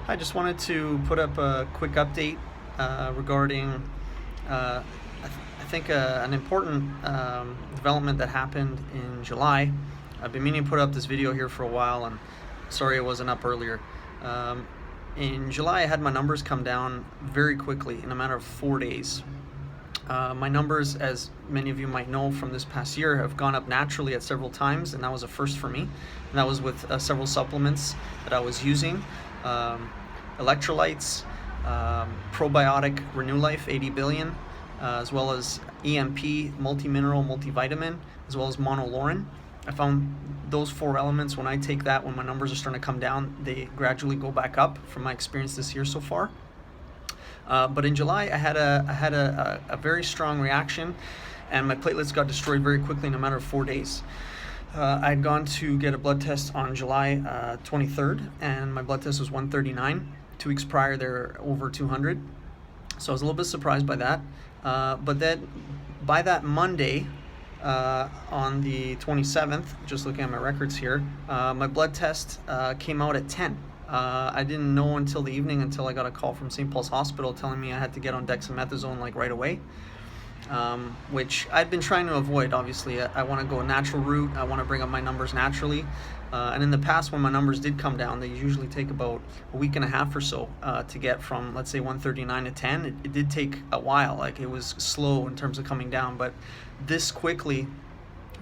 I just wanted to put up a quick update regarding I think an important development that happened in July. I've been meaning to put up this video here for a while, and sorry it wasn't up earlier. In July, I had my numbers come down very quickly in a matter of 4 days. My numbers, as many of you might know from this past year, have gone up naturally at several times, and that was a first for me. And that was with several supplements that I was using. Electrolytes, probiotic Renew Life 80 billion, as well as EMP, multi-mineral, multivitamin, as well as monolaurin. I found those 4 elements, when I take that, when my numbers are starting to come down, they gradually go back up from my experience this year so far. But in July, I had a very strong reaction, and my platelets got destroyed very quickly in a matter of 4 days. I'd gone to get a blood test on July 23rd, and my blood test was 139. 2 weeks prior, they're over 200. So I was a little bit surprised by that. But then by that Monday, on the 27th, just looking at my records here, my blood test came out at 10. I didn't know until the evening, until I got a call from St. Paul's Hospital telling me I had to get on dexamethasone like right away, which I'd been trying to avoid. Obviously, I want to go a natural route. I want to bring up my numbers naturally. And in the past, when my numbers did come down, they usually take about a week and a half or so to get from, let's say, 139 to 10. It did take a while. Like, it was slow in terms of coming down, but this quickly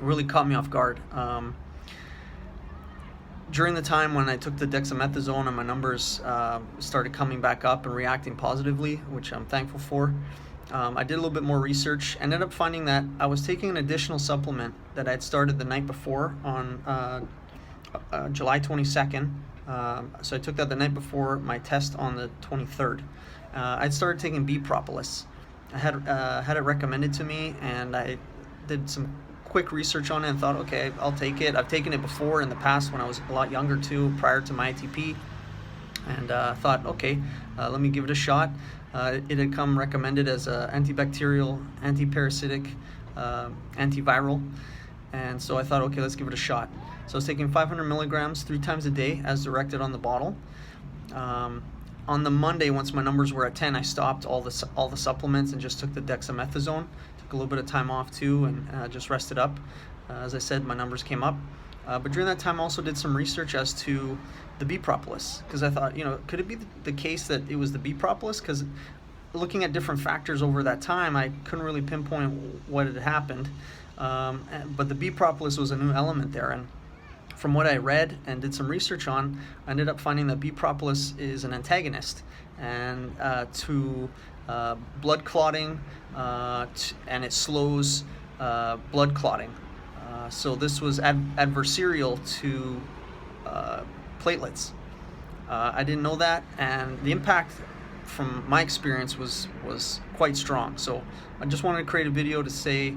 really caught me off guard. During the time when I took the dexamethasone and my numbers started coming back up and reacting positively, which I'm thankful for, I did a little bit more research, ended up finding that I was taking an additional supplement that I'd started the night before on July 22nd. So I took that the night before my test on the 23rd. I'd started taking Bee Propolis. I had it recommended to me, and I did some quick research on it and thought, okay, I'll take it. I've taken it before in the past when I was a lot younger too, prior to my ITP, and thought, okay, let me give it a shot. It had come recommended as an antibacterial, antiparasitic, antiviral, and so I thought, okay, let's give it a shot. So I was taking 500 milligrams 3 times a day as directed on the bottle. On the Monday, once my numbers were at 10, I stopped all the supplements and just took the dexamethasone. Took a little bit of time off too, and just rested up. As I said, my numbers came up. But during that time, I also did some research as to the Bee Propolis, because I thought, could it be the case that it was the Bee Propolis? Because looking at different factors over that time, I couldn't really pinpoint what had happened. But the Bee Propolis was a new element there, and from what I read and did some research on, I ended up finding that Bee Propolis is an antagonist and to blood clotting, and it slows blood clotting. So this was adversarial to platelets. I didn't know that, and the impact from my experience was quite strong. So I just wanted to create a video to say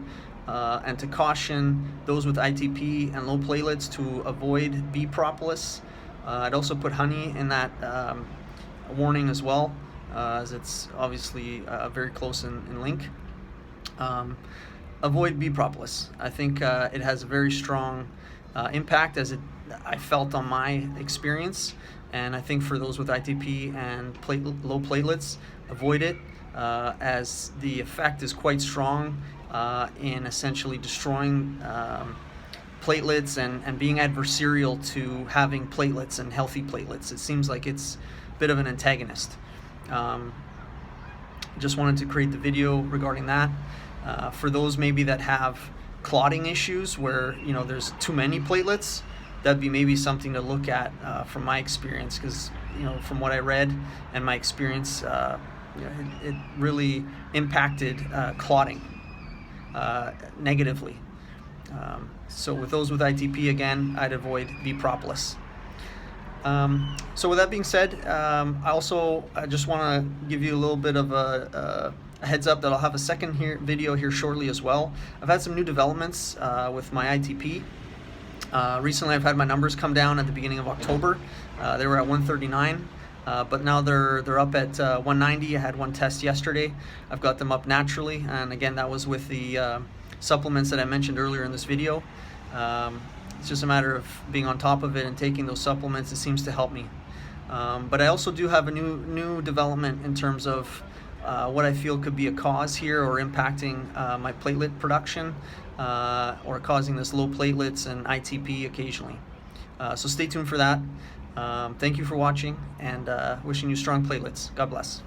and to caution those with ITP and low platelets to avoid Bee Propolis. I'd also put honey in that warning as well, as it's obviously very close in link. Avoid Bee Propolis. I think it has a very strong impact, as I felt on my experience, and I think for those with ITP and low platelets, avoid it, as the effect is quite strong in essentially destroying platelets and being adversarial to having platelets and healthy platelets. It seems like it's a bit of an antagonist. Just wanted to create the video regarding that. For those maybe that have clotting issues where there's too many platelets, that'd be maybe something to look at from my experience, because from what I read and my experience, it really impacted clotting negatively. So with those with ITP, again, I'd avoid Bee Propolis. So with that being said, I just want to give you a little bit of a heads up that I'll have a second video here shortly as well. I've had some new developments with my ITP. Recently, I've had my numbers come down at the beginning of October. They were at 139. But now they're up at 190. I had one test yesterday. I've got them up naturally, and again, that was with the supplements that I mentioned earlier in this video. It's just a matter of being on top of it and taking those supplements. It seems to help me. But I also do have a new development in terms of what I feel could be a cause here or impacting my platelet production or causing this low platelets and ITP occasionally. So stay tuned for that. Thank you for watching, and wishing you strong platelets. God bless.